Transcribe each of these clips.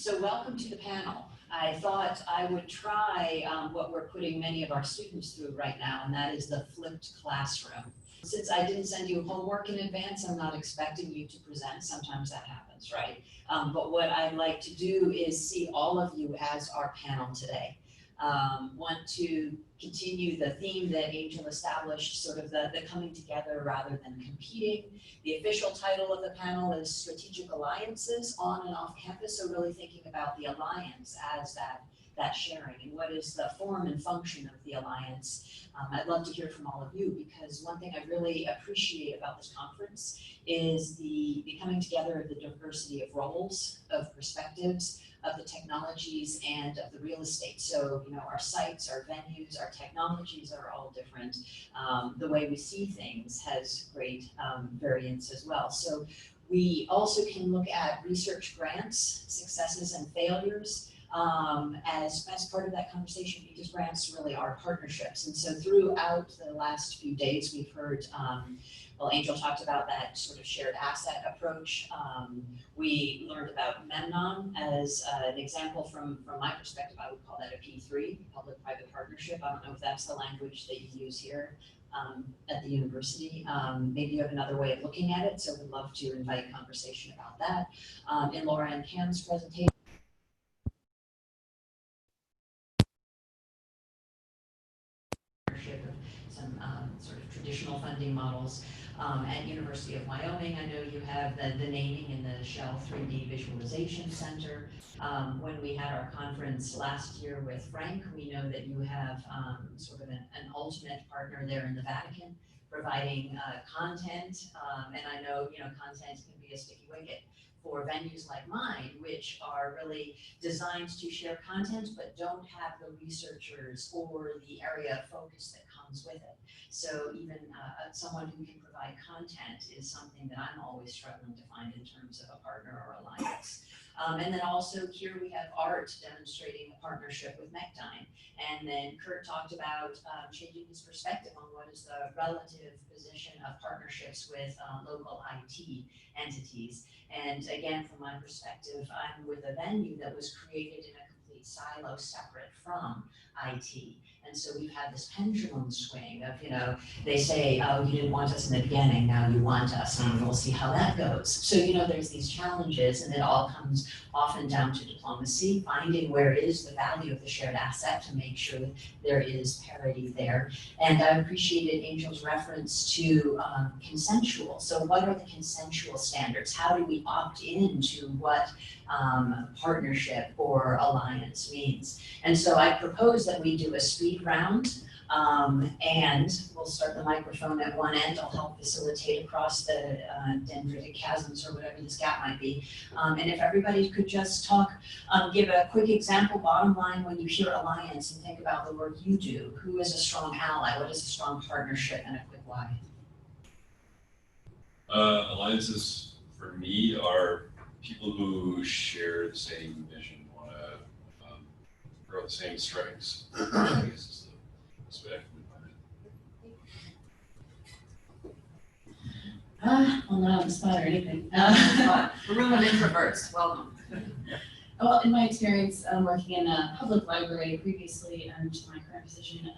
So welcome to the panel. I thought I would try what we're putting many of our students through right now, and that is the flipped classroom. Since I didn't send you homework in advance, I'm not expecting you to present. Sometimes that happens, right? But what I'd like to do is see all of you as our panel today. Want to continue the theme that Angel established, sort of the coming together rather than competing. The official title of the panel is Strategic Alliances on and off campus, so really thinking about the alliance as that sharing and what is the form and function of the alliance. I'd love to hear from all of you, because one thing I really appreciate about this conference is the coming together of the diversity of roles, of perspectives, of the technologies, and of the real estate. So, our sites, our venues, our technologies are all different. The way we see things has great variance as well. So we also can look at research grants, successes and failures, as part of that conversation, because grants really are partnerships. And so throughout the last few days, we've heard, well, Angel talked about that sort of shared asset approach. We learned about Memnon as an example from my perspective. I would call that a P3, public-private partnership. I don't know if that's the language that you use here at the university. Maybe you have another way of looking at it, so we'd love to invite conversation about that. In Laura and Cam's presentation, some sort of traditional funding models. At University of Wyoming, I know you have the naming in the Shell 3D Visualization Center. When we had our conference last year with Frank, we know that you have sort of an ultimate partner there in the Vatican, providing content. And I know, content can be a sticky wicket for venues like mine, which are really designed to share content, but don't have the researchers or the area of focus that comes with it. So even someone who can provide content is something that I'm always struggling to find in terms of a partner or alliance. And then also here we have art demonstrating a partnership with Mechdyne. And then Kurt talked about changing his perspective on what is the relative position of partnerships with local IT entities. And again, from my perspective, I'm with a venue that was created in a complete silo separate from IT. And so we've had this pendulum swing of, they say, oh, you didn't want us in the beginning, now you want us, and we'll see how that goes. So, there's these challenges, and it all comes often down to diplomacy, finding where is the value of the shared asset to make sure that there is parity there. And I appreciated Angel's reference to consensual. So what are the consensual standards? How do we opt into what partnership or alliance means? And so I propose that we do a speed round, and we'll start the microphone at one end. I'll help facilitate across the dendritic chasms or whatever this gap might be. And if everybody could just talk, give a quick example, bottom line, when you hear alliance and think about the work you do, who is a strong ally? What is a strong partnership, and a quick why? Alliances for me are people who share the same vision, want to grow the same strengths. I guess is the best way I can define it. Well, not on the spot or anything. A room of introverts, welcome. Well, in my experience working in a public library previously to my current position,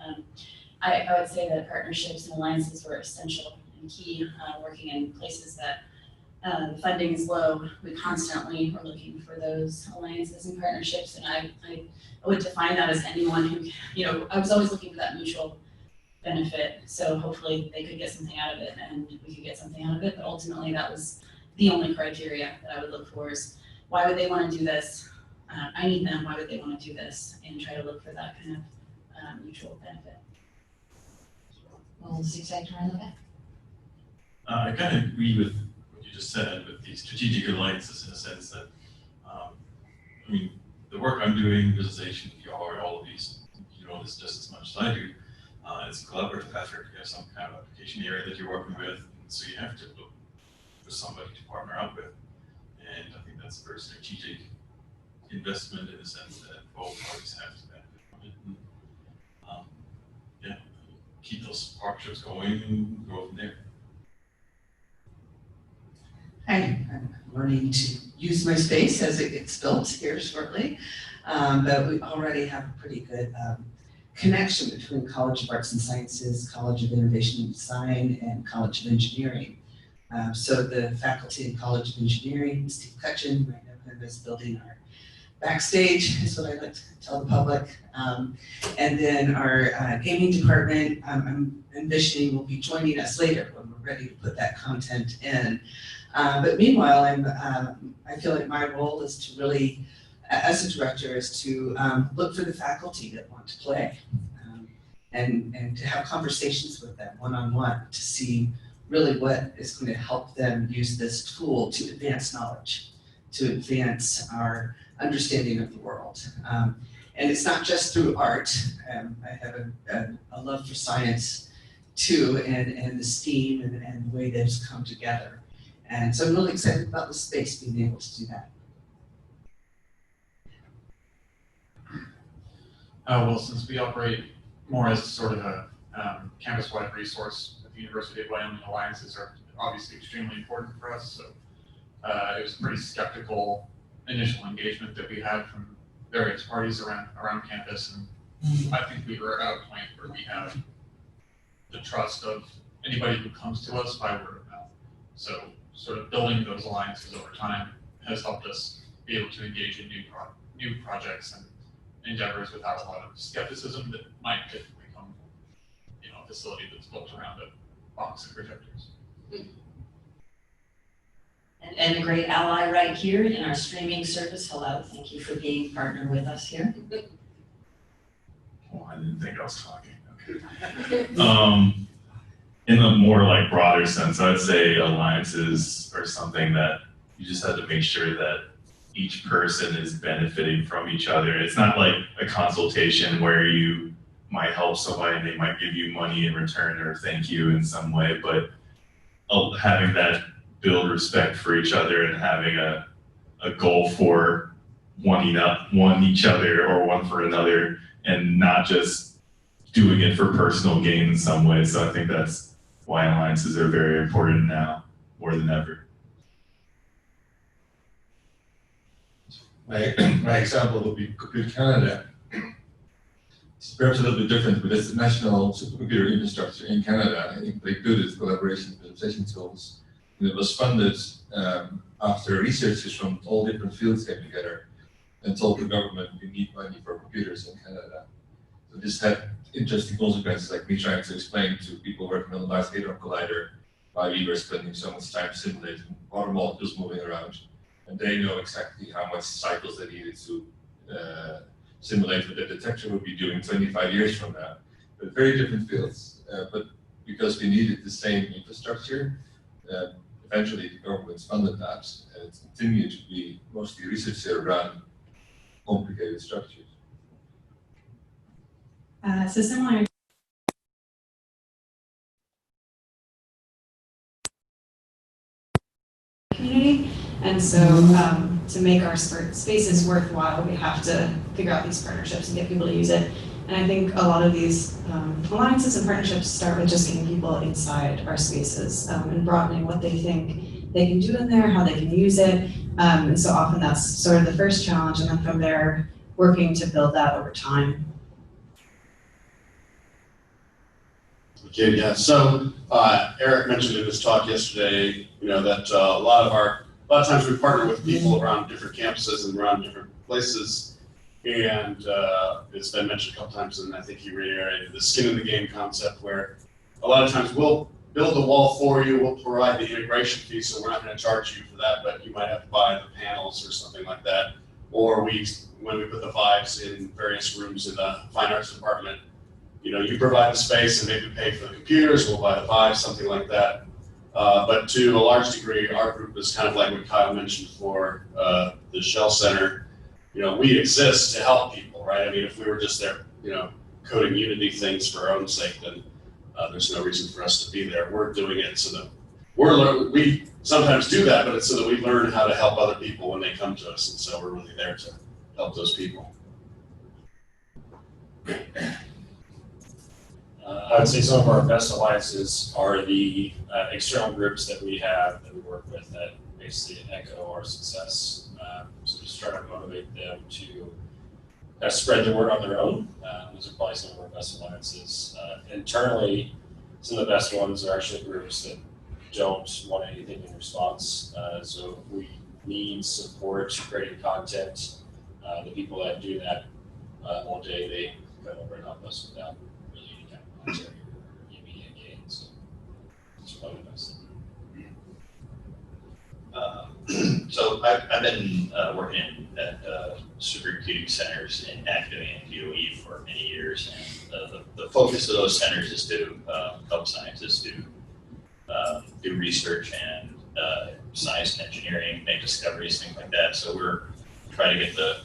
I would say that partnerships and alliances were essential and key. Working in places that the funding is low, we constantly are looking for those alliances and partnerships, and I would define that as anyone who, I was always looking for that mutual benefit, so hopefully they could get something out of it and we could get something out of it, but ultimately that was the only criteria that I would look for is, why would they want to do this? I need them, why would they want to do this? And try to look for that kind of mutual benefit. Well, Zigzag around the back. I kind of agree with what you just said with the strategic alliances, in a sense that, the work I'm doing, visualization, VR, all of these, you know this just as much as I do. It's a collaborative effort. You have some kind of application area that you're working with, and so you have to look for somebody to partner up with. And I think that's a very strategic investment in the sense that both parties have to benefit from it. And, keep those partnerships going and go from there. Hi, I'm learning to use my space as it gets built here shortly. But we already have a pretty good connection between College of Arts and Sciences, College of Innovation and Design, and College of Engineering. So the faculty in College of Engineering, Steve Cutchin, right now kind of is building our backstage, is what I like to tell the public. And then our gaming department, I'm envisioning will be joining us later when we're ready to put that content in. But meanwhile, I feel like my role is to really, as a director, is to look for the faculty that want to play and to have conversations with them one-on-one to see really what is going to help them use this tool to advance knowledge, to advance our understanding of the world. And it's not just through art. I have a love for science too, and the STEAM and the way those come together. And so I'm really excited about the space being able to do that. Well, since we operate more as sort of a campus-wide resource, the University of Wyoming alliances are obviously extremely important for us. So it was a pretty skeptical initial engagement that we had from various parties around campus, and I think we were at a point where we have the trust of anybody who comes to us by word of mouth. So sort of building those alliances over time has helped us be able to engage in new projects and endeavors without a lot of skepticism that might typically come, a facility that's built around a box of projectors. And a great ally right here in our streaming service. Hello, thank you for being partner with us here. Oh, I didn't think I was talking. Okay. In a more like broader sense, I'd say alliances are something that you just have to make sure that each person is benefiting from each other. It's not like a consultation where you might help somebody and they might give you money in return or thank you in some way, but having that build respect for each other and having a goal for one each other or one for another, and not just doing it for personal gain in some way. So I think that's why alliances are very important now more than ever. My example would be Computer Canada. It's perhaps a little bit different, but it's the national supercomputer infrastructure in Canada. I think they do this collaboration visualization tools. And it was funded after researchers from all different fields came together and told the government we need money for computers in Canada. So this had interesting consequences, like me trying to explain to people working on the Large Hadron Collider why we were spending so much time simulating water molecules moving around. And they know exactly how much cycles they needed to simulate what the detector would be doing 25 years from now. But very different fields. But because we needed the same infrastructure, eventually the government funded that, and it's continued to be mostly researcher-run, complicated structures. So similar community, and so to make our spaces worthwhile, we have to figure out these partnerships and get people to use it. And I think a lot of these alliances and partnerships start with just getting people inside our spaces and broadening what they think they can do in there, how they can use it. And so often that's sort of the first challenge, and then from there, working to build that over time. Okay, yeah. So Eric mentioned in his talk yesterday, that a lot of times we partner with people around different campuses and around different places, and it's been mentioned a couple times, and I think he reiterated the skin in the game concept, where a lot of times we'll build the wall for you, we'll provide the integration fee, so we're not going to charge you for that, but you might have to buy the panels or something like that. Or when we put the vibes in various rooms in the fine arts department, you provide the space and maybe pay for the computers, we'll buy the vibes, something like that. But to a large degree, our group is kind of like what Kyle mentioned for the Shell Center. We exist to help people, right? I mean, if we were just there, coding Unity things for our own sake, then there's no reason for us to be there. We're doing it so that we sometimes do that, but it's so that we learn how to help other people when they come to us, and so we're really there to help those people. I would say some of our best alliances are the external groups that we have that we work with that basically echo our success. So just try to motivate them to kind of spread the word on their own. Those are probably some of our best alliances. Internally, some of the best ones are actually groups that don't want anything in response. So if we need support creating content, the people that do that all day, they come over and help us without really any kind of monetary or immediate gain. So it's probably the best thing. So I've been working at supercomputing centers in academia and DOE for many years, and the focus of those centers is to help scientists do research and science and engineering, make discoveries, things like that. So we're trying to get the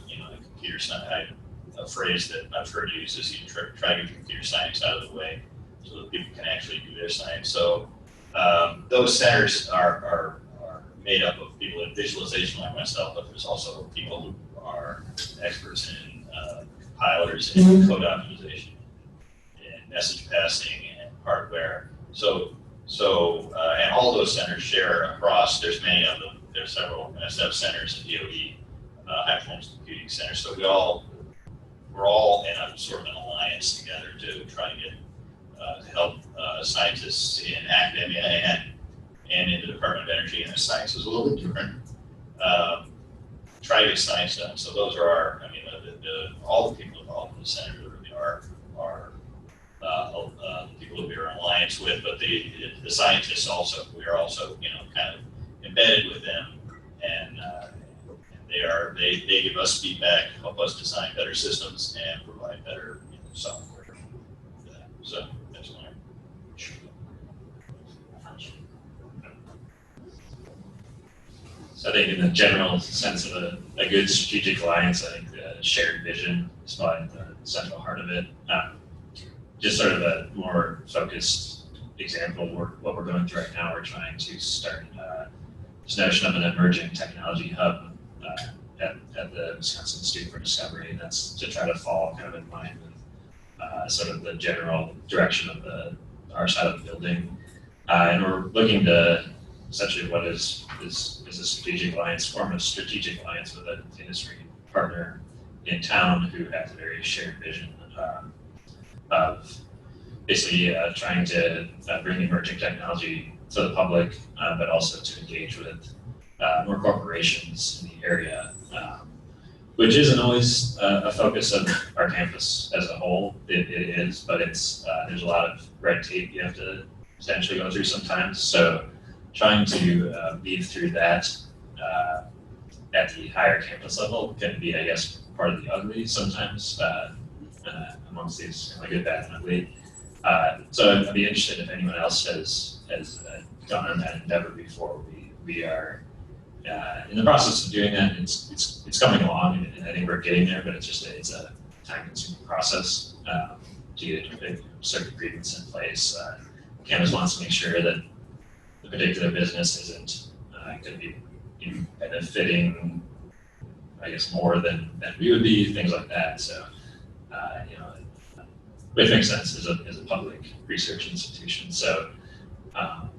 computer science, a phrase that I've heard used is you try to get computer science out of the way so that people can actually do their science. So those centers are made up of people in visualization like myself, but there's also people who are experts in compilers and code optimization and message passing and hardware. So and all those centers share across, there's many of them, there's several SF centers in DOE, high performance computing centers. So we're all in a sort of an alliance together to try and get to help scientists in academia and in the Department of Energy, and the science is a little bit different. Try to get science done. So those are all the people involved in the center really are people that we are in alliance with, but the scientists also, we are also kind of embedded with them, and they give us feedback, help us design better systems and provide better software for that. So that's my So I think in the general sense of a good strategic alliance, I think the shared vision is probably the central heart of it. Just sort of a more focused example of what we're going through right now. We're trying to start this notion of an emerging technology hub at the Wisconsin Institute for Discovery, and that's to try to fall kind of in line with sort of the general direction of our side of the building. And we're looking to essentially what is a strategic alliance, form a strategic alliance with an industry partner in town who has a very shared vision of basically trying to bring emerging technology to the public, but also to engage with more corporations in the area, which isn't always a focus of our campus as a whole. It is, but there's a lot of red tape you have to potentially go through sometimes. So trying to weave through that at the higher campus level can be, I guess, part of the ugly sometimes amongst these good, bad, and ugly. So I'd be interested if anyone else has done that endeavor before. We are in the process of doing that. It's coming along, and I think we're getting there, but it's a time-consuming process to get certain agreements in place. Campus wants to make sure that the particular business isn't going to be benefiting, I guess, more than we would be, things like that. So, which makes sense as a public research institution. So, at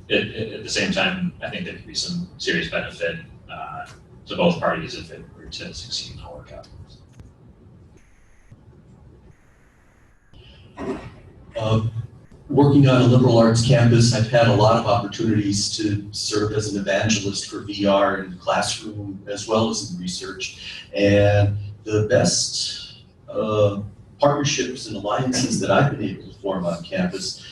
the same time, I think there could be some serious benefit to both parties if it were to succeed and all work out. Working on a liberal arts campus, I've had a lot of opportunities to serve as an evangelist for VR in the classroom as well as in research. And the best partnerships and alliances that I've been able to form on campus,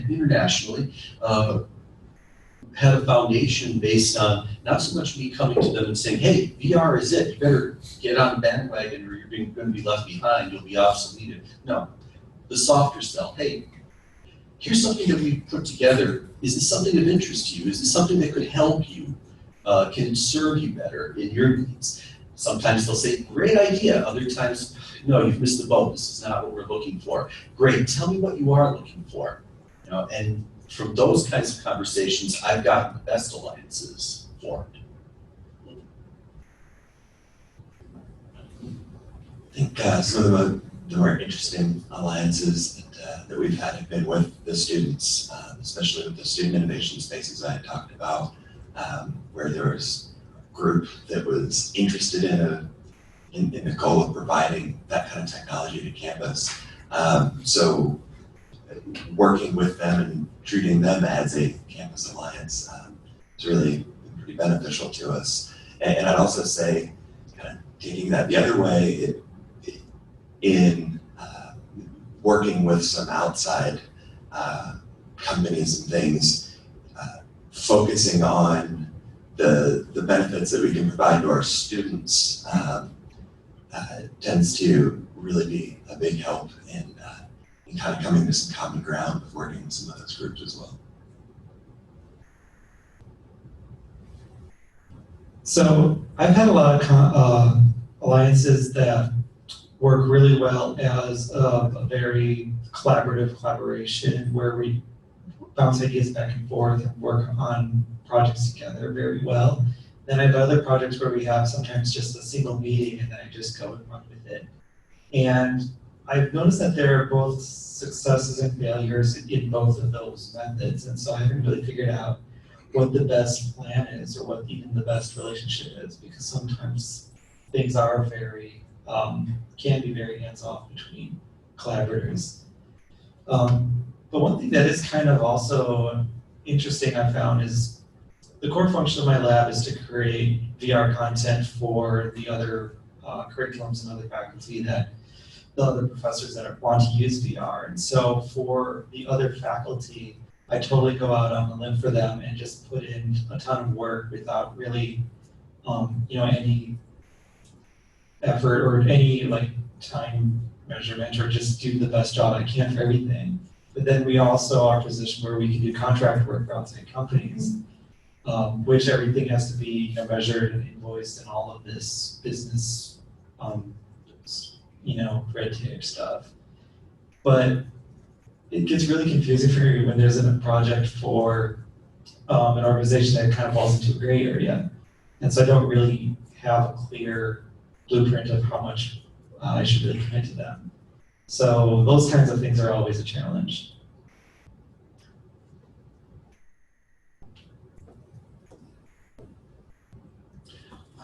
internationally, have a foundation based on not so much me coming to them and saying, hey, VR is it, you better get on the bandwagon or you're going to be left behind, you'll be obsoleted. No. The softer sell. Hey, here's something that we put together. Is this something of interest to you? Is this something that could help you? Can it serve you better in your needs? Sometimes they'll say, great idea. Other times, no, you've missed the boat. This is not what we're looking for. Great, tell me what you are looking for. And from those kinds of conversations, I've gotten the best alliances formed. I think some of the the more interesting alliances that we've had have been with the students, especially with the student innovation spaces I had talked about, where there was a group that was interested in the goal of providing that kind of technology to campus. So working with them and treating them as a campus alliance is really been pretty beneficial to us. And I'd also say, kind of taking that the other way, in working with some outside companies and things, focusing on the benefits that we can provide to our students tends to really be a big help in kind of coming to some common ground with working with some of those groups as well. So I've had a lot of alliances that work really well as a very collaborative collaboration where we bounce ideas back and forth and work on projects together very well. Then I have other projects where we have sometimes just a single meeting and then I just go and run with it. And I've noticed that there are both successes and failures in both of those methods. And so I haven't really figured out what the best plan is or what even the best relationship is, because sometimes things are very, can be very hands-off between collaborators. But one thing that is kind of also interesting I found is the core function of my lab is to create VR content for the other curriculums and other faculty that the other professors that want to use VR. And so for the other faculty, I totally go out on a limb for them and just put in a ton of work without really, any effort or any time measurement, or just do the best job I can for everything. But then we also are positioned where we can do contract work for outside companies, which everything has to be measured and invoiced and all of this business, red tape stuff. But it gets really confusing for me when there's a project for an organization that kind of falls into a gray area. And so I don't really have a clear blueprint of how much I should really commit to them. So those kinds of things are always a challenge.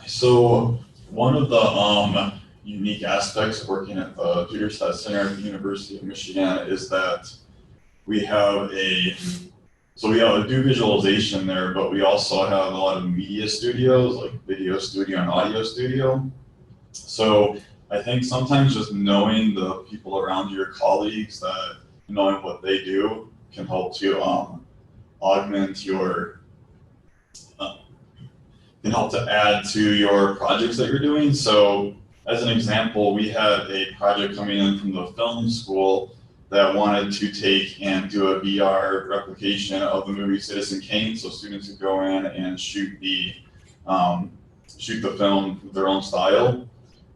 So one of the unique aspects of working at the Peterstadt Center at the University of Michigan is that we do visualization there, but we also have a lot of media studios, like video studio and audio studio. So I think sometimes just knowing the people around your colleagues, that knowing what they do can help to augment your, can help to add to your projects that you're doing. So as an example, we had a project coming in from the film school that wanted to take and do a VR replication of the movie Citizen Kane. So students would go in and shoot the film with their own style.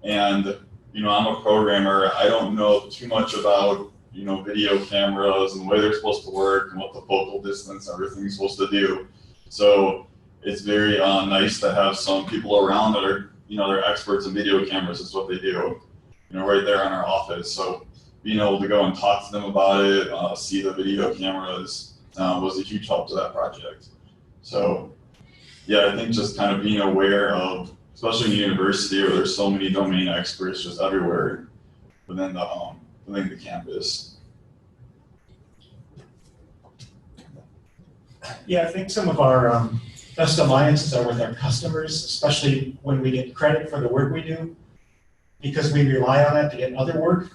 And I'm a programmer. I don't know too much about video cameras and the way they're supposed to work and what the focal distance and everything is supposed to do. So it's very nice to have some people around that are they're experts in video cameras. It's what they do, right there in our office. So being able to go and talk to them about it, see the video cameras was a huge help to that project. So yeah, I think just kind of being aware of, especially in university where there's so many domain experts just everywhere within the campus. Yeah, I think some of our best alliances are with our customers, especially when we get credit for the work we do, because we rely on that to get other work.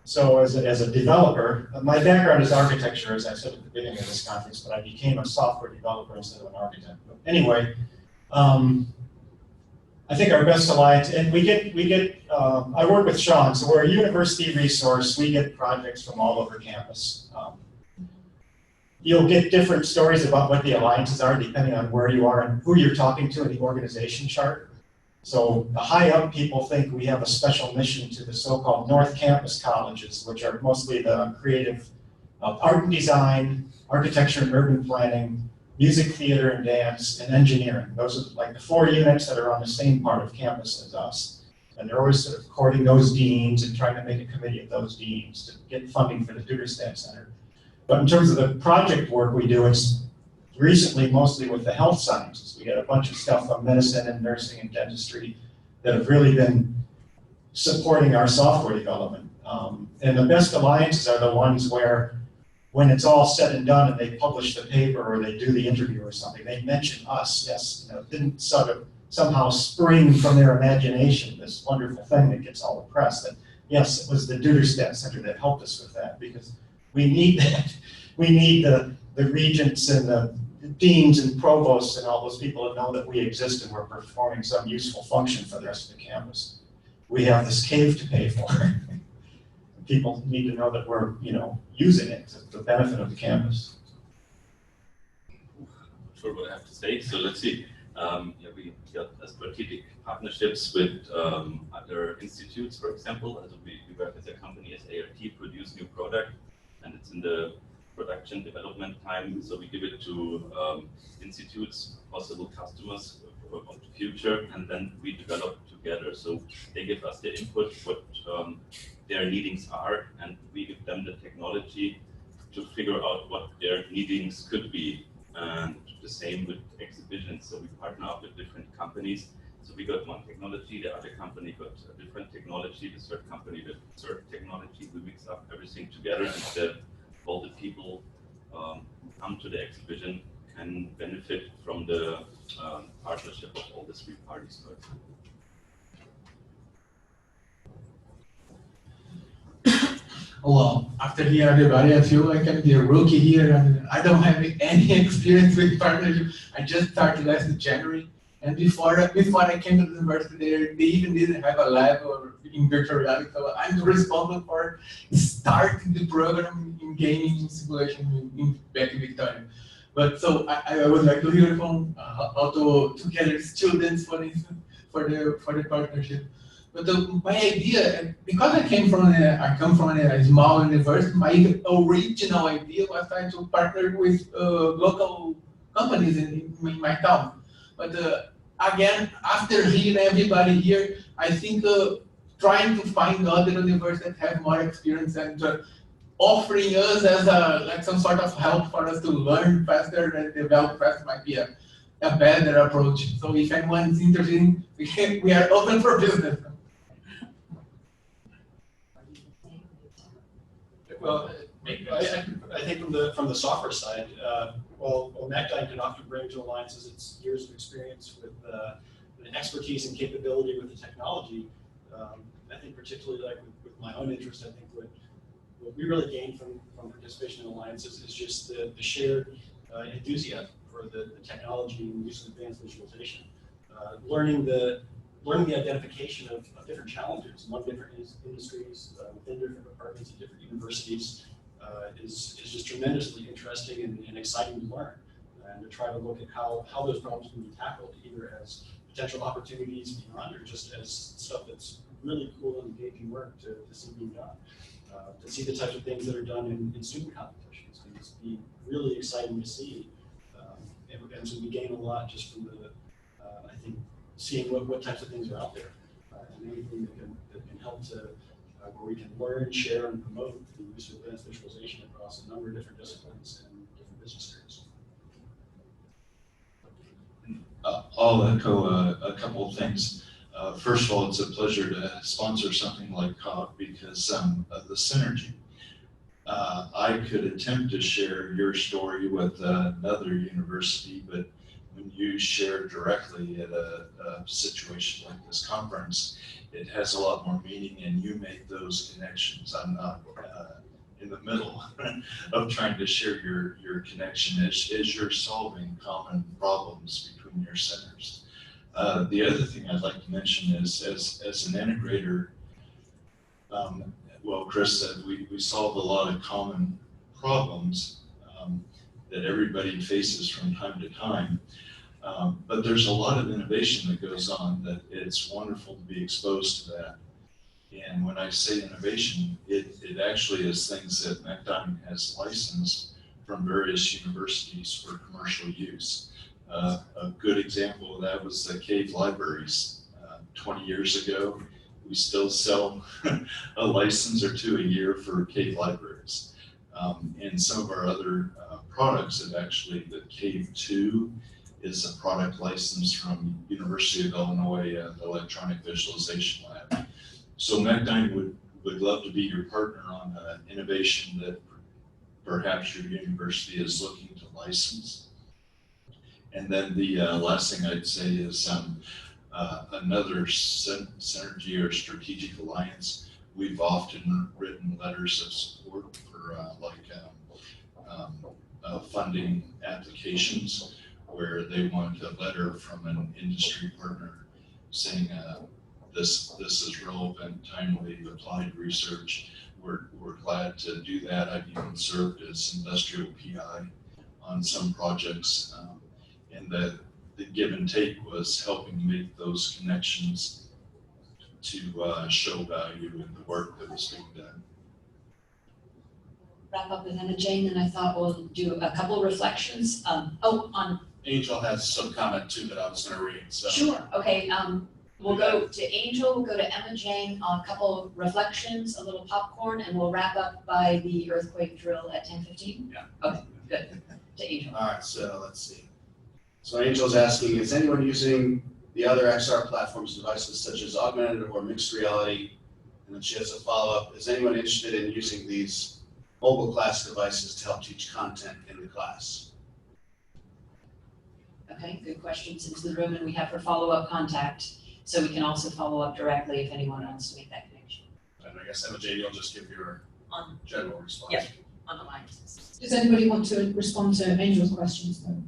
So as a developer, my background is architecture, as I said at the beginning of this conference, but I became a software developer instead of an architect. But anyway, I think our best alliance, and we get I work with Sean, so we're a university resource. We get projects from all over campus. You'll get different stories about what the alliances are depending on where you are and who you're talking to in the organization chart. So the high up people think we have a special mission to the so-called North Campus colleges, which are mostly the creative art and design, architecture and urban planning, music, theater and dance, and engineering. Those are like the 4 units that are on the same part of campus as us. And they're always sort of courting those deans and trying to make a committee of those deans to get funding for the Duderstadt Center. But in terms of the project work we do, it's recently mostly with the health sciences. We get a bunch of stuff on medicine and nursing and dentistry that have really been supporting our software development. And the best alliances are the ones where, when it's all said and done and they publish the paper or they do the interview or something, they mention us. Yes, you know, didn't sort of somehow spring from their imagination this wonderful thing that gets all the press. That yes, it was the Duderstadt Center that helped us with that, because we need that. We need the regents and the deans and provosts and all those people to know that we exist and we're performing some useful function for the rest of the campus. We have this cave to pay for. People need to know that we're, you know, using it to the benefit of the campus. Not sure what I have to say. So let's see. We got strategic partnerships with other institutes, for example. As we work as a company as ART, produce new product, and it's in the production development time. So we give it to institutes, possible customers of the future, and then we develop together. So they give us the input, what their needings are, and we give them the technology to figure out what their needings could be. And the same with exhibitions. So we partner up with different companies. So we got one technology, the other company got a different technology, the third company with third technology. We mix up everything together, and all the people who come to the exhibition can benefit from the partnership of all the three parties. Well, after hearing everybody, I feel like I'm the rookie here, and I don't have any experience with partnership. I just started last January, and before I came to the university, they even didn't have a lab or in virtual reality. So I'm responsible for starting the program in gaming simulation back in Victoria. But so I would like to hear from how to gather students for the partnership. But my idea, because I come from a small university, my original idea was trying to partner with local companies in my town. But again, after hearing everybody here, I think trying to find other universities that have more experience and offering us as like some sort of help for us to learn faster and develop faster might be a better approach. So if anyone's interested, we are open for business. Well, I think from the software side, well, MacDime can often bring to alliances its years of experience with the expertise and capability with the technology. I think particularly like with my own interest, I think what we really gain from participation in alliances is just the shared enthusiasm for the technology and use of advanced visualization. Learning the identification of different challenges among different industries, within different departments at different universities is just tremendously interesting and exciting to learn, and to try to look at how those problems can be tackled, either as potential opportunities beyond or just as stuff that's really cool and engaging work to see being done. To see the types of things that are done in student competitions can just be really exciting to see. And so we gain a lot just from I think, seeing what types of things are out there, and anything that can help to where we can learn, share, and promote the use of advanced visualization across a number of different disciplines and different business areas. I'll echo a couple of things. First of all, it's a pleasure to sponsor something like COG because of the synergy. I could attempt to share your story with another university, but when you share directly at a situation like this conference, it has a lot more meaning and you make those connections. I'm not in the middle of trying to share your connection as you're solving common problems between your centers. The other thing I'd like to mention is as an integrator, well, Chris said we solve a lot of common problems that everybody faces from time to time. But there's a lot of innovation that goes on that it's wonderful to be exposed to that. And when I say innovation, it actually is things that MacDime has licensed from various universities for commercial use. A good example of that was the cave libraries. 20 years ago, We still sell a license or two a year for Cave libraries. And some of our other products have actually, the Cave 2 is a product license from University of Illinois Electronic Visualization Lab. So Magdyne would love to be your partner on innovation that perhaps your university is looking to license. And then the last thing I'd say is another synergy or strategic alliance. We've often written letters of support for funding applications where they want a letter from an industry partner saying this is relevant, timely applied research. We're glad to do that. I've even served as industrial PI on some projects, and the give and take was helping make those connections to show value in the work that was being done. Wrap up with Emma Jane, and I thought we'll do a couple reflections. Angel has some comment too that I was going to read. So. Sure. Okay. We'll go to Angel. We'll go to Emma Jane on a couple of reflections, a little popcorn, and we'll wrap up by the earthquake drill at 10:15. Yeah. Okay. Good. To Angel. All right. So let's see. So Angel's asking, is anyone using the other XR platforms devices such as augmented or mixed reality? And then she has a follow-up. Is anyone interested in using these mobile class devices to help teach content in the class? Okay, good questions into the room, and we have her follow-up contact, so we can also follow up directly if anyone wants to make that connection. And I guess Emma Jane, you'll just give your general response. Yep, on the lines. Does anybody want to respond to Angel's questions though?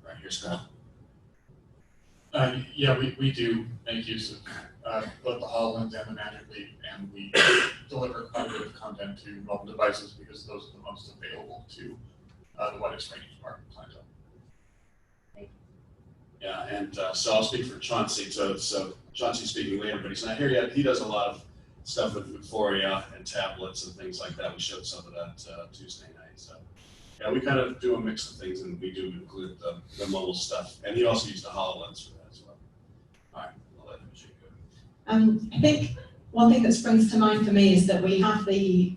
Right, here's Scott. Yeah, we do make use of both the HoloLens and the Magic Leap, and we deliver quite a bit of content to mobile devices because those are the most available to the widest range of our clientele. Yeah, and so I'll speak for Chauncey. So Chauncey's speaking later, but he's not here yet. He does a lot of stuff with Euphoria and tablets and things like that. We showed some of that Tuesday night. So yeah, we kind of do a mix of things, and we do include the mobile stuff. And he also used the HoloLens for that as well. All right, I'll let him go. I think one thing that springs to mind for me is that we have the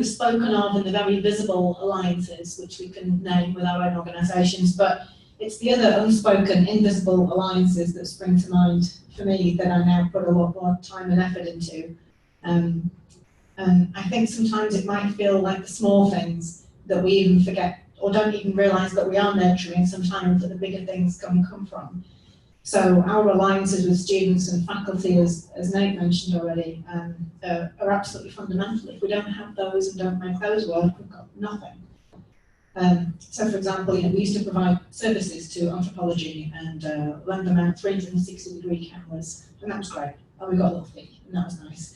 spoken of and the very visible alliances, which we can name with our own organisations, but it's the other unspoken, invisible alliances that spring to mind for me that I now put a lot more time and effort into. And I think sometimes it might feel like the small things that we even forget or don't even realise that we are nurturing sometimes that the bigger things come from. So our alliances with students and faculty, as Nate mentioned already, are absolutely fundamental. If we don't have those and don't make those work, we've got nothing. So for example, we used to provide services to anthropology and lend them out 360-degree cameras, and that was great. And we got a little fee, and that was nice.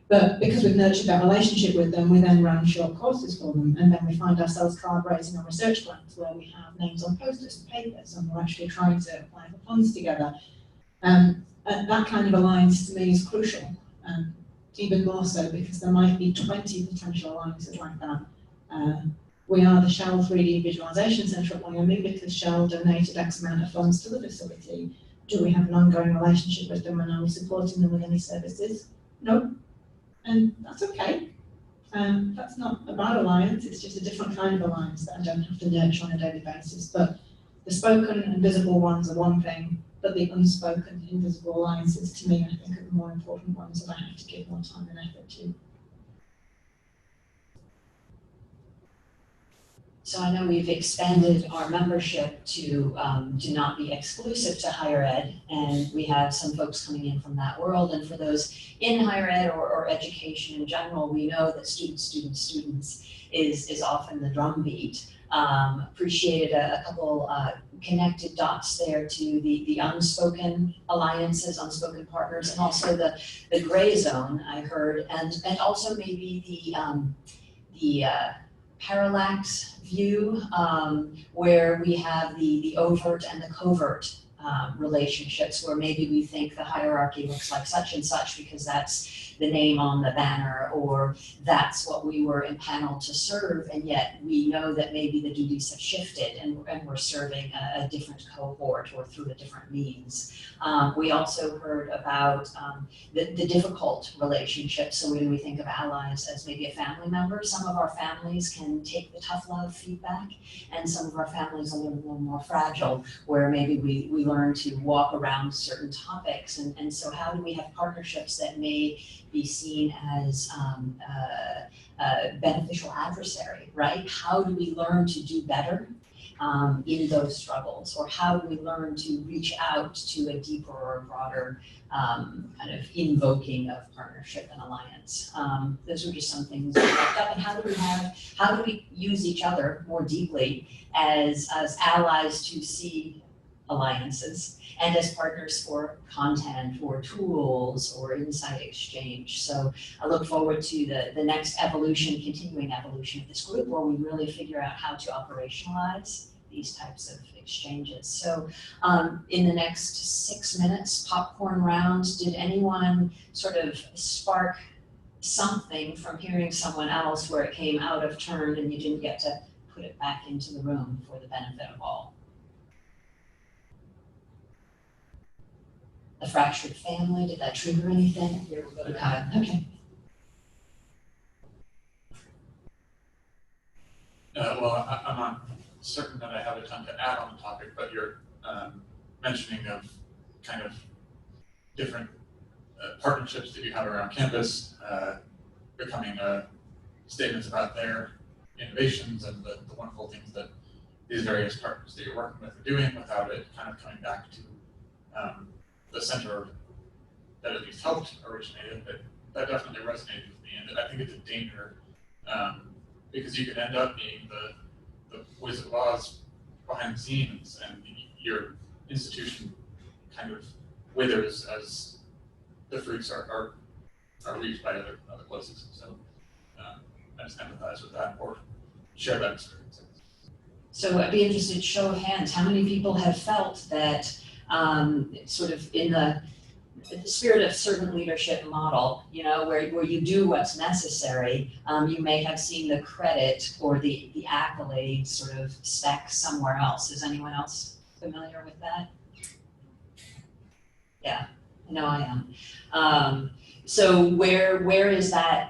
But because we've nurtured that relationship with them, we then ran short courses for them, and then we find ourselves collaborating on research grants where we have names on posters and papers, and we're actually trying to apply for funds together. And that kind of alliance to me is crucial, even more so because there might be 20 potential alliances like that. We are the Shell 3D Visualization Centre at Wyoming because Shell donated X amount of funds to the facility. Do we have an ongoing relationship with them, and are we supporting them with any services? No. And that's okay. That's not a bad alliance, it's just a different kind of alliance that I don't have to nurture on a daily basis. But the spoken and visible ones are one thing, but the unspoken, invisible alliances to me, I think, are the more important ones that I have to give more time and effort to. So I know we've expanded our membership to not be exclusive to higher ed, and we have some folks coming in from that world. And for those in higher ed or education in general, we know that students is often the drumbeat. Appreciated a couple connected dots there to the unspoken alliances, unspoken partners, and also the gray zone I heard, and also maybe the parallax view, where we have the overt and the covert relationships where maybe we think the hierarchy looks like such and such because that's the name on the banner, or that's what we were empaneled to serve, and yet we know that maybe the duties have shifted and we're serving a different cohort or through a different means. We also heard about the difficult relationships. So when we think of allies as maybe a family member, some of our families can take the tough love feedback, and some of our families are a little more fragile, where maybe we learn to walk around certain topics. And so how do we have partnerships that may be seen as a beneficial adversary, right? How do we learn to do better in those struggles? Or how do we learn to reach out to a deeper or broader kind of invoking of partnership and alliance? Those are just some things we looked up. And how do we use each other more deeply as allies to see alliances, and as partners for content or tools or insight exchange? So I look forward to the next continuing evolution of this group, where we really figure out how to operationalize these types of exchanges. So in the next 6 minutes, popcorn round, did anyone sort of spark something from hearing someone else where it came out of turn and you didn't get to put it back into the room for the benefit of all? A fractured family, did that trigger anything? Here we go to Kyle. Okay. Well, I'm not certain that I have a ton to add on the topic, but your mentioning of kind of different partnerships that you have around campus, becoming statements about their innovations and the wonderful things that these various partners that you're working with are doing, without it kind of coming back to the center that at least helped originate it. That definitely resonated with me, and I think it's a danger, because you could end up being the Wizard of Oz behind the scenes, and your institution kind of withers as the fruits are reached by other places. So I just empathize with that, or share that experience. So I'd be interested, show of hands, how many people have felt that sort of in the spirit of servant leadership model, you know, where you do what's necessary, you may have seen the credit or the accolades sort of stack somewhere else. Is anyone else familiar with that? Yeah, I know I am. So where is that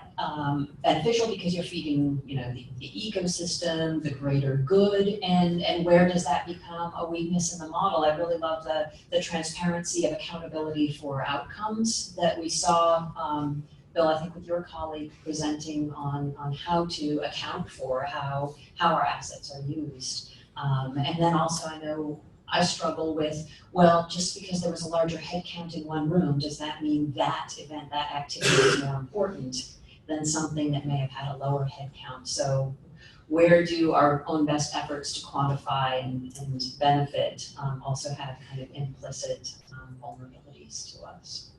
beneficial, because you're feeding, you know, the ecosystem, the greater good, and where does that become a weakness in the model? I really love the transparency of accountability for outcomes that we saw, Bill, I think with your colleague presenting on how to account for how our assets are used. And then also I know I struggle with, well, just because there was a larger head count in one room, does that mean that event, that activity is more important than something that may have had a lower head count? So where do our own best efforts to quantify and benefit also have kind of implicit vulnerabilities to us?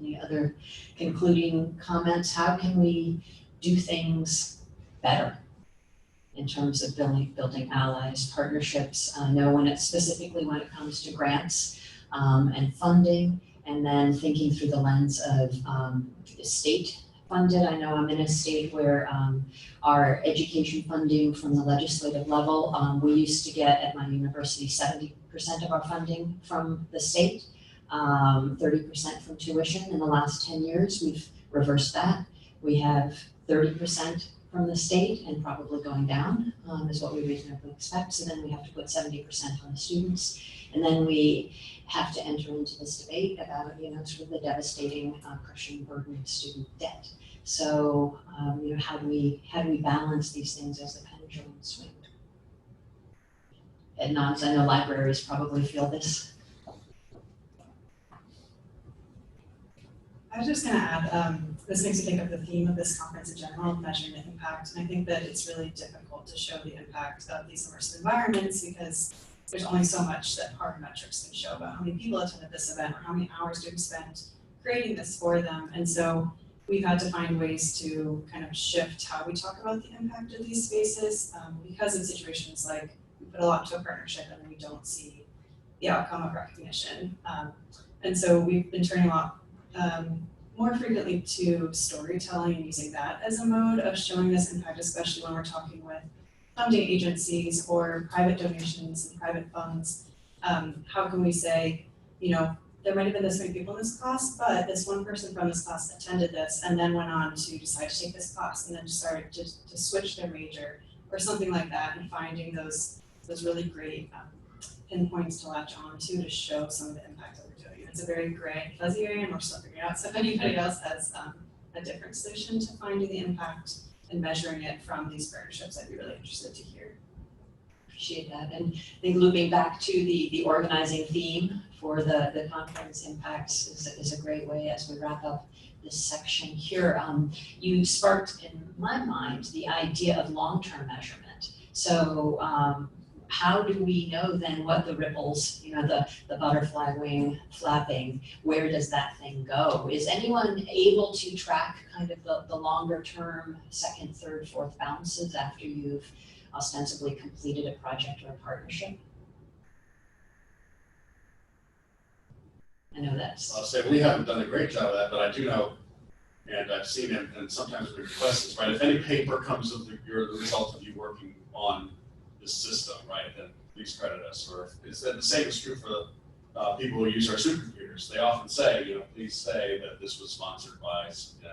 Any other concluding comments? How can we do things better in terms of building allies, partnerships? Specifically when it comes to grants and funding, and then thinking through the lens of state funded. I know I'm in a state where our education funding from the legislative level, we used to get at my university 70% of our funding from the state, 30% from tuition. In the last 10 years, we've reversed that. We have 30% from the state, and probably going down is what we reasonably expect. So then we have to put 70% on the students, and then we have to enter into this debate about, you know, sort of the devastating crushing burden of student debt. So you know, how do we balance these things as the pendulum swings? Ed nods. I know libraries probably feel this. I was just going to add, this makes me think of the theme of this conference in general, measuring the impact. And I think that it's really difficult to show the impact of these immersive environments, because there's only so much that hard metrics can show about how many people attended this event or how many hours students spent creating this for them. And so we've had to find ways to kind of shift how we talk about the impact of these spaces, because in situations like we put a lot into a partnership and we don't see the outcome of recognition. And so we've been turning a lot more frequently to storytelling and using that as a mode of showing this impact, especially when we're talking with funding agencies or private donations and private funds. How can we say, you know, there might have been this many people in this class, but this one person from this class attended this and then went on to decide to take this class and then started to switch their major or something like that, and finding those really great pinpoints to latch on to show some of the impact that we're doing. It's a very gray and fuzzy area, and we're still figuring out. So if anybody else has a different solution to finding the impact and measuring it from these partnerships, I'd be really interested to hear. Appreciate that. And I think looping back to the organizing theme for the conference impacts is a great way as we wrap up this section here. You sparked in my mind the idea of long-term measurement. So how do we know then what the ripples, you know, the butterfly wing flapping, where does that thing go? Is anyone able to track kind of the longer term second, third, fourth bounces after you've ostensibly completed a project or a partnership? I know that's. I'll say we haven't done a great job of that, but I do know, and I've seen it, and sometimes we request this, right? If any paper comes of the result of you working on this system, right, then please credit us. Or it's the same is true for people who use our supercomputers. They often say, you know, please say that this was sponsored by, you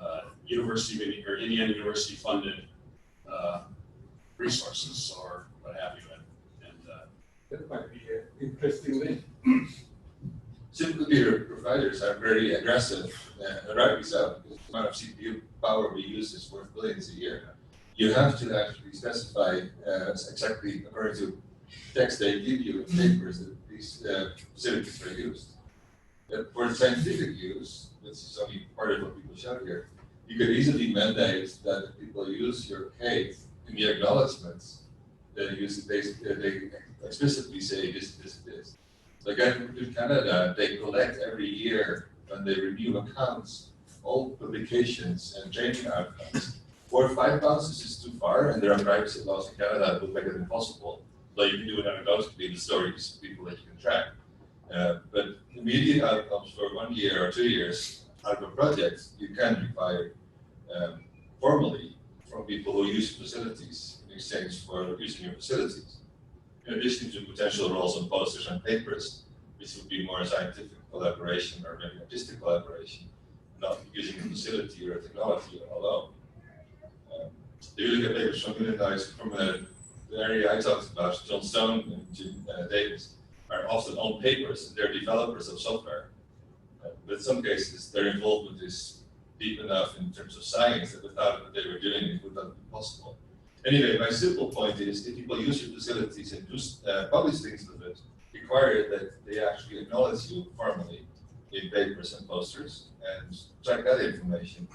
know, University or Indiana University funded resources or what have you. And that might be an interesting link. Supercomputer providers are very aggressive, and rightly so, because the amount of CPU power we use is worth billions a year. You have to actually specify exactly according to text they give you in papers that these facilities are used. For the scientific use, this is only part of what people show here, you could easily mandate that if people use your case in the acknowledgements, they explicitly say this. Like in Canada, they collect every year when they review accounts, all publications and training outcomes. 4 or 5 bounces is too far, and there are privacy laws in Canada that would make it impossible. So you can do it anecdotally in the stories, people that you can track. But immediate outcomes for 1 year or 2 years out of a project, you can require formally from people who use facilities in exchange for using your facilities. In addition to potential roles on posters and papers, which would be more scientific collaboration or maybe artistic collaboration, not using a facility or a technology alone. If you look at papers from the area I talked about, John Stone and Jim Davis, are often own papers, and they're developers of software. But in some cases, their involvement is deep enough in terms of science that without what they were doing, it would not be possible. Anyway, my simple point is if people use your facilities and do publish things with it, require that they actually acknowledge you formally in papers and posters and track that information.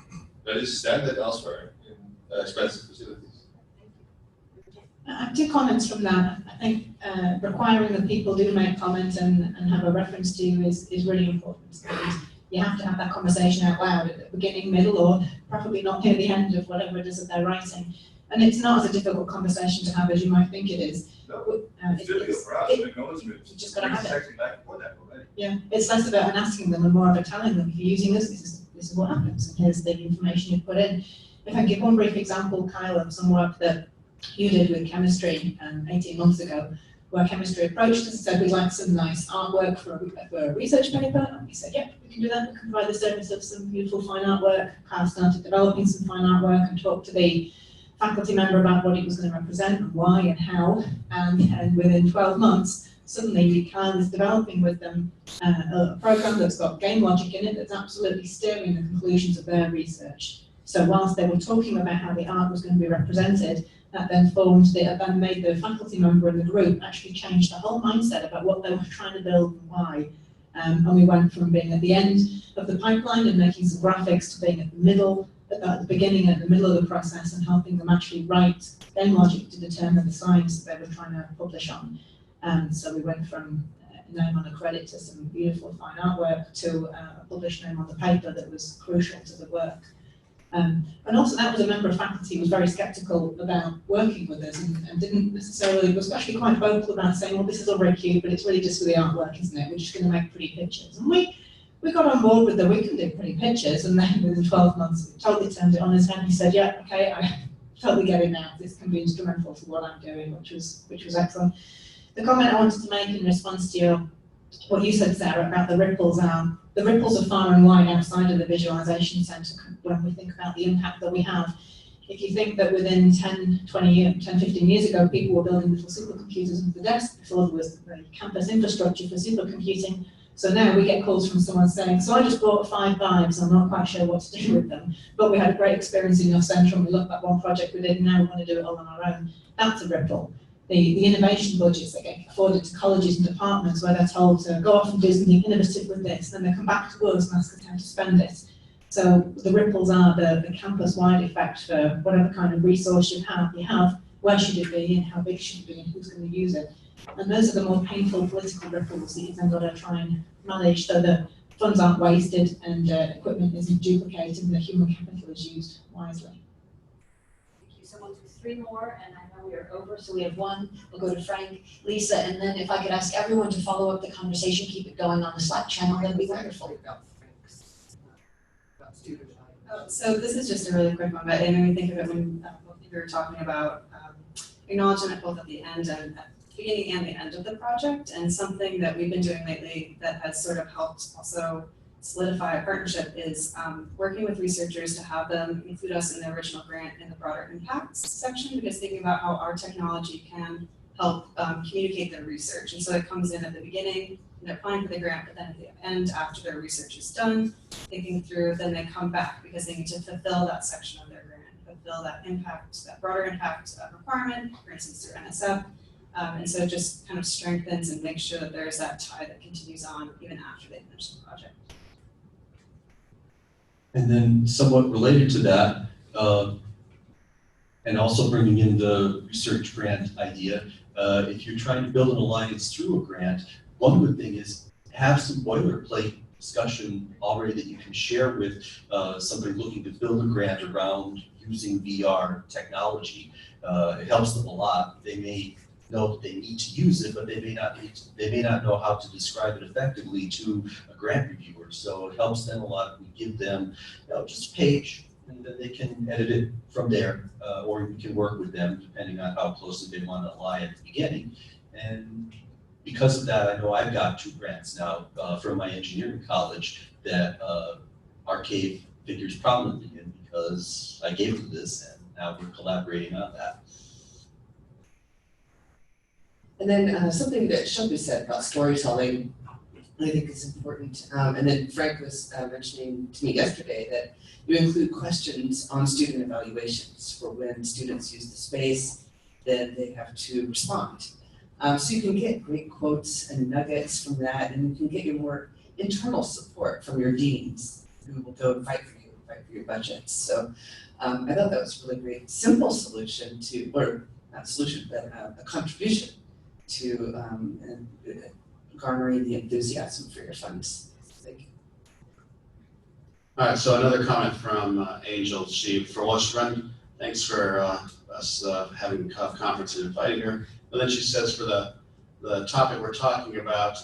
That is standard elsewhere in expensive facilities. I have 2 comments from that. I think requiring that people do make comments and have a reference to you is really important. And you have to have that conversation out loud at the beginning, middle, or probably not near the end of whatever it is that they're writing. And it's not as a difficult conversation to have as you might think it is. No, it's difficult for us. Acknowledgement. You just got to have it. Back before that already. Yeah, it's less about an asking them and more of a telling them, if you're using this is what happens, and here's the information you put in. If I give one brief example, Kyle, of some work that you did with chemistry 18 months ago, where chemistry approached us and said, we'd like some nice artwork for a research paper, and we said, yeah, we can do that, we can provide the service of some beautiful fine artwork. Kyle started developing some fine artwork and talked to the faculty member about what it was going to represent and why and how, and within 12 months, suddenly Kyle is developing with them a program that's got game logic in it that's absolutely steering the conclusions of their research. So whilst they were talking about how the art was going to be represented, that then made the faculty member in the group actually change the whole mindset about what they were trying to build and why. And we went from being at the end of the pipeline and making some graphics to being at the middle, at the beginning, at the middle of the process, and helping them actually write game logic to determine the science that they were trying to publish on. So we went from a name on a credit to some beautiful fine artwork to a published name on the paper that was crucial to the work. And also that was a member of faculty who was very sceptical about working with us and didn't necessarily, was actually quite vocal about saying, well, this is all very cute, but it's really just for the artwork, isn't it? We're just going to make pretty pictures. And we got on board with we can do pretty pictures, and then within 12 months, we totally turned it on his head. He said, yeah, okay, I totally get it now. This can be instrumental to what I'm doing, which was excellent. The comment I wanted to make in response to what you said, Sarah, about the ripples are far and wide outside of the visualization center when we think about the impact that we have. If you think that within 10, 15 years ago, people were building little supercomputers under the desk before there was the campus infrastructure for supercomputing. So now we get calls from someone saying, so I just bought 5 vibes, I'm not quite sure what to do with them, but we had a great experience in your center and we looked at one project we did and now we want to do it all on our own. That's a ripple. The innovation budgets that get afforded to colleges and departments where they're told to go off and do something innovative with this, then they come back to us and ask us how to spend it. So the ripples are the campus-wide effect for whatever kind of resource you have, where should it be and how big should it be and who's going to use it. And those are the more painful political ripples that you've then got to try and manage so that funds aren't wasted and equipment isn't duplicated and the human capital is used wisely. Thank you. So we'll do 3 more, and I know we are over, so we have 1. We'll go to Frank, Lisa, and then if I could ask everyone to follow up the conversation, keep it going on the Slack channel, that'd be wonderful. So this is just a really quick one, but it made me think of it when we were talking about acknowledgement both at the end and at the beginning and the end of the project, and something that we've been doing lately that has sort of helped also solidify a partnership is working with researchers to have them include us in the original grant in the broader impacts section, because thinking about how our technology can help communicate their research. And so it comes in at the beginning, and they're applying for the grant, but then at the end, after their research is done, thinking through, then they come back because they need to fulfill that section of their grant, fulfill that impact, that broader impact requirement, for instance, through NSF. And so it just kind of strengthens and makes sure that there's that tie that continues on even after they finish the project. And then somewhat related to that, and also bringing in the research grant idea, if you're trying to build an alliance through a grant, one good thing is have some boilerplate discussion already that you can share with somebody looking to build a grant around using VR technology. It helps them a lot. They may know that they need to use it, but they may not know how to describe it effectively to a grant reviewer. So it helps them a lot if we give them just a page, and then they can edit it from there, or we can work with them depending on how closely they want to ally at the beginning. And because of that, I know I've got 2 grants now from my engineering college that our cave figures prominently in because I gave them this, and now we're collaborating on that. And then something that Shelby said about storytelling, I think is important. And then Frank was mentioning to me yesterday that you include questions on student evaluations for when students use the space, then they have to respond. So you can get great quotes and nuggets from that, and you can get your more internal support from your deans who will go and fight for your budgets. So I thought that was a really great, simple solution to, or not solution, but a contribution to garnering the enthusiasm for your funds. Thank you. All right, so another comment from Angel. For Washburn, thanks for us having a conference and inviting her. And then she says for the topic we're talking about,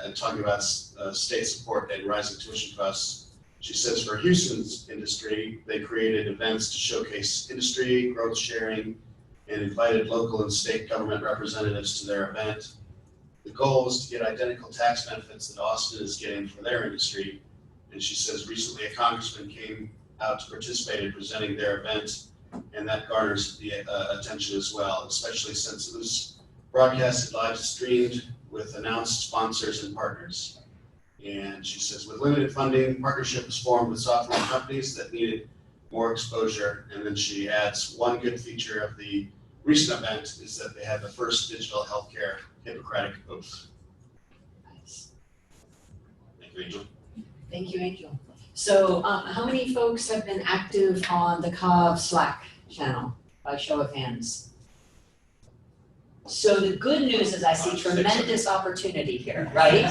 and talking about state support and rising tuition costs, she says for Houston's industry, they created events to showcase industry, growth sharing, and invited local and state government representatives to their event. The goal was to get identical tax benefits that Austin is getting for their industry. And she says recently a congressman came out to participate in presenting their event, and that garners the attention as well, especially since it was broadcasted live streamed with announced sponsors and partners. And she says with limited funding, partnership was formed with software companies that needed more exposure. And then she adds one good feature of the recent event is that they had the first digital healthcare Hippocratic oath. Nice. Thank you, Angel. Thank you, Angel. So how many folks have been active on the COV Slack channel by show of hands? So the good news is I see tremendous opportunity here, right?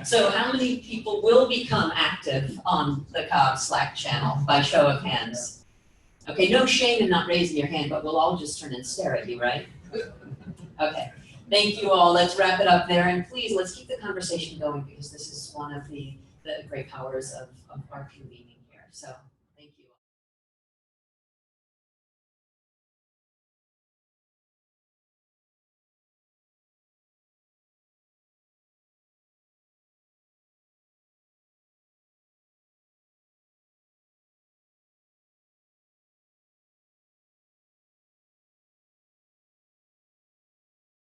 So how many people will become active on the COG Slack channel by show of hands? Okay, no shame in not raising your hand, but we'll all just turn and stare at you, right? Okay, thank you all. Let's wrap it up there, and please, let's keep the conversation going because this is one of the great powers of our convening here. So